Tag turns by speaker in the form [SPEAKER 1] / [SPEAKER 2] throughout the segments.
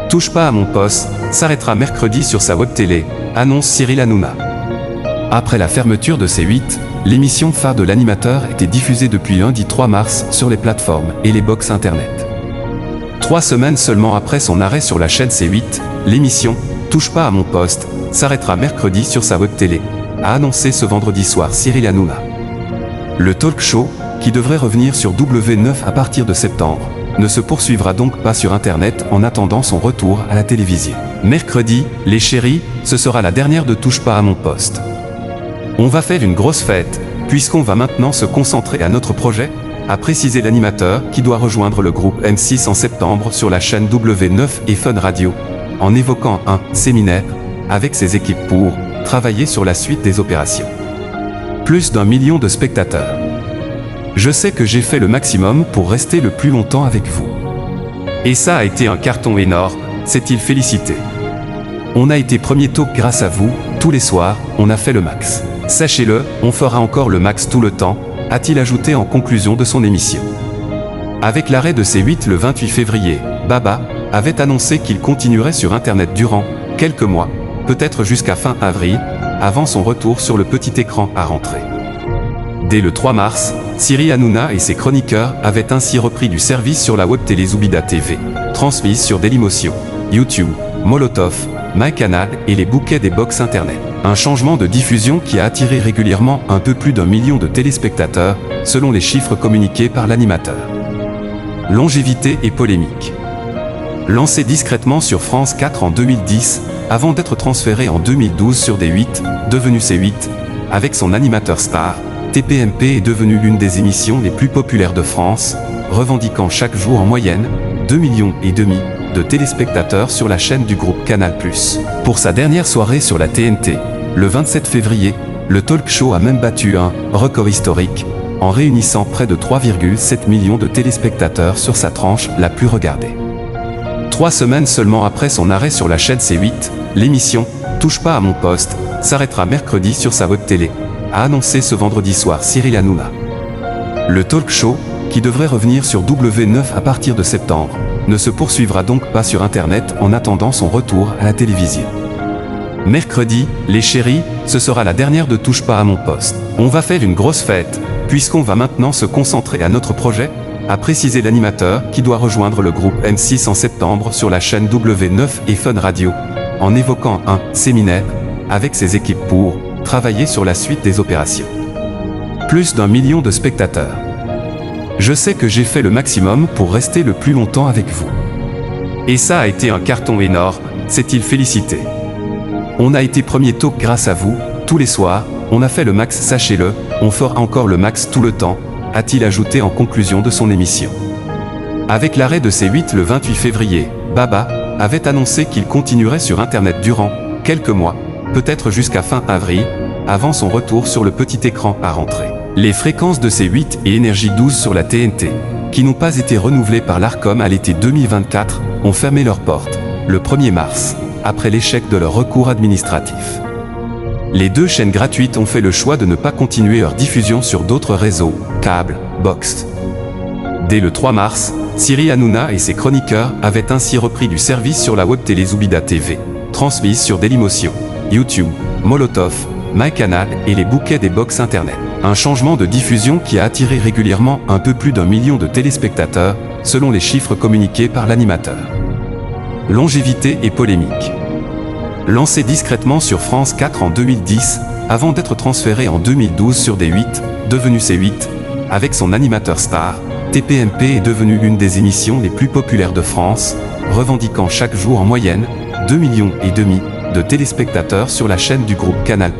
[SPEAKER 1] Touche pas à mon poste s'arrêtera mercredi sur sa web télé, annonce Cyril Hanouna. Après la fermeture de C8, l'émission phare de l'animateur était diffusée depuis lundi 3 mars sur les plateformes et les box internet. 3 semaines seulement après son arrêt sur la chaîne C8, l'émission « Touche pas à mon poste » s'arrêtera mercredi sur sa web télé, a annoncé ce vendredi soir Cyril Hanouna. Le talk show, qui devrait revenir sur W9 à partir de septembre, ne se poursuivra donc pas sur Internet en attendant son retour à la télévision. Mercredi, les chéris, ce sera la dernière de Touche pas à mon poste. On va faire une grosse fête, puisqu'on va maintenant se concentrer à notre projet, a précisé l'animateur qui doit rejoindre le groupe M6 en septembre sur la chaîne W9 et Fun Radio, en évoquant un séminaire avec ses équipes pour travailler sur la suite des opérations. Plus d'1 million de spectateurs. Je sais que j'ai fait le maximum pour rester le plus longtemps avec vous. Et ça a été un carton énorme, s'est-il félicité. On a été premier talk grâce à vous, tous les soirs, on a fait le max. Sachez-le, on fera encore le max tout le temps, a-t-il ajouté en conclusion de son émission. Avec l'arrêt de C8 le 28 février, Baba avait annoncé qu'il continuerait sur Internet durant quelques mois, peut-être jusqu'à fin avril, avant son retour sur le petit écran à rentrée. Dès le 3 mars, Cyril Hanouna et ses chroniqueurs avaient ainsi repris du service sur la web télé Zoubida TV, transmise sur Dailymotion, YouTube, Molotov, MyCanal et les bouquets des box internet. Un changement de diffusion qui a attiré régulièrement un peu plus d'1 million de téléspectateurs, selon les chiffres communiqués par l'animateur. Longévité et polémique. Lancé discrètement sur France 4 en 2010, avant d'être transféré en 2012 sur D8, devenu C8, avec son animateur star, TPMP est devenu l'une des émissions les plus populaires de France, revendiquant chaque jour en moyenne 2,5 millions de téléspectateurs sur la chaîne du groupe Canal+. Pour sa dernière soirée sur la TNT, le 27 février, le talk show a même battu un record historique, en réunissant près de 3,7 millions de téléspectateurs sur sa tranche la plus regardée. 3 semaines seulement après son arrêt sur la chaîne C8, l'émission « Touche pas à mon poste » s'arrêtera mercredi sur sa web télé, a annoncé ce vendredi soir Cyril Hanouna. Le talk show, qui devrait revenir sur W9 à partir de septembre, ne se poursuivra donc pas sur Internet en attendant son retour à la télévision. Mercredi, les chéris, ce sera la dernière de Touche pas à mon poste. On va faire une grosse fête, puisqu'on va maintenant se concentrer à notre projet, a précisé l'animateur qui doit rejoindre le groupe M6 en septembre sur la chaîne W9 et Fun Radio, en évoquant un séminaire avec ses équipes pour travailler sur la suite des opérations. Plus d'1 million de spectateurs. Je sais que j'ai fait le maximum pour rester le plus longtemps avec vous. Et ça a été un carton énorme, s'est-il félicité. On a été premier talk grâce à vous, tous les soirs, on a fait le max, sachez-le, on fera encore le max tout le temps, a-t-il ajouté en conclusion de son émission. Avec l'arrêt de C8 le 28 février, Baba avait annoncé qu'il continuerait sur Internet durant quelques mois, peut-être jusqu'à fin avril, avant son retour sur le petit écran à rentrée. Les fréquences de C8 et Énergie 12 sur la TNT, qui n'ont pas été renouvelées par l'Arcom à l'été 2024, ont fermé leurs portes, le 1er mars, après l'échec de leur recours administratif. Les 2 chaînes gratuites ont fait le choix de ne pas continuer leur diffusion sur d'autres réseaux, câbles, box. Dès le 3 mars, Cyril Hanouna et ses chroniqueurs avaient ainsi repris du service sur la web télé Zoubida TV, transmise sur Dailymotion, YouTube, Molotov, MyCanal et les bouquets des box internet. Un changement de diffusion qui a attiré régulièrement un peu plus d'1 million de téléspectateurs, selon les chiffres communiqués par l'animateur. Longévité et polémique. Lancé discrètement sur France 4 en 2010, avant d'être transféré en 2012 sur D8, devenu C8, avec son animateur star, TPMP est devenu l'une des émissions les plus populaires de France, revendiquant chaque jour en moyenne 2,5 millions de téléspectateurs sur la chaîne du groupe Canal+.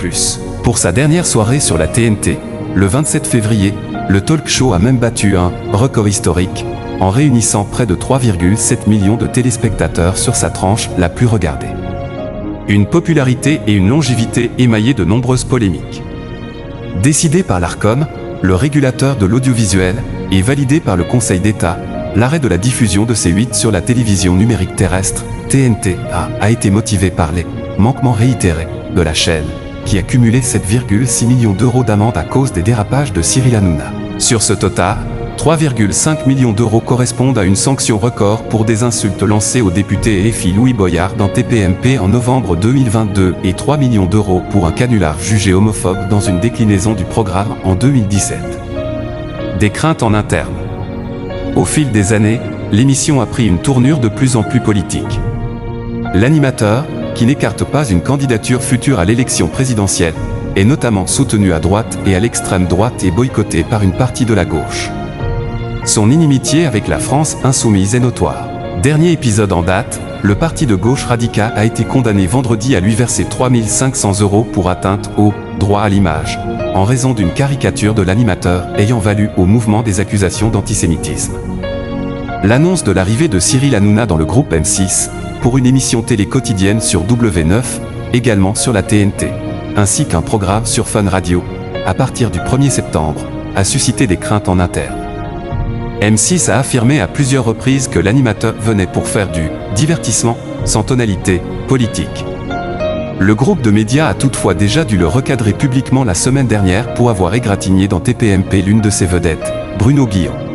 [SPEAKER 1] Pour sa dernière soirée sur la TNT, le 27 février, le talk show a même battu un record historique, en réunissant près de 3,7 millions de téléspectateurs sur sa tranche la plus regardée. Une popularité et une longévité émaillées de nombreuses polémiques. Décidé par l'Arcom, le régulateur de l'audiovisuel, et validé par le Conseil d'État, l'arrêt de la diffusion de C8 sur la télévision numérique terrestre, TNT, a été motivé par les manquements réitérés de la chaîne, qui a cumulé 7,6 millions d'euros d'amende à cause des dérapages de Cyril Hanouna. Sur ce total, 3,5 millions d'euros correspondent à une sanction record pour des insultes lancées au député LFI Louis Boyard dans TPMP en novembre 2022 et 3 millions d'euros pour un canular jugé homophobe dans une déclinaison du programme en 2017. Des craintes en interne. Au fil des années, l'émission a pris une tournure de plus en plus politique. L'animateur, qui n'écarte pas une candidature future à l'élection présidentielle, est notamment soutenu à droite et à l'extrême droite et boycotté par une partie de la gauche. Son inimitié avec la France insoumise est notoire. Dernier épisode en date, le parti de gauche Radica a été condamné vendredi à lui verser 3 500 € pour atteinte au droit à l'image, en raison d'une caricature de l'animateur ayant valu au mouvement des accusations d'antisémitisme. L'annonce de l'arrivée de Cyril Hanouna dans le groupe M6, pour une émission télé quotidienne sur W9, également sur la TNT, ainsi qu'un programme sur Fun Radio, à partir du 1er septembre, a suscité des craintes en interne. M6 a affirmé à plusieurs reprises que l'animateur venait pour faire du divertissement, sans tonalité politique. Le groupe de médias a toutefois déjà dû le recadrer publiquement la semaine dernière pour avoir égratigné dans TPMP l'une de ses vedettes, Bruno Guillon.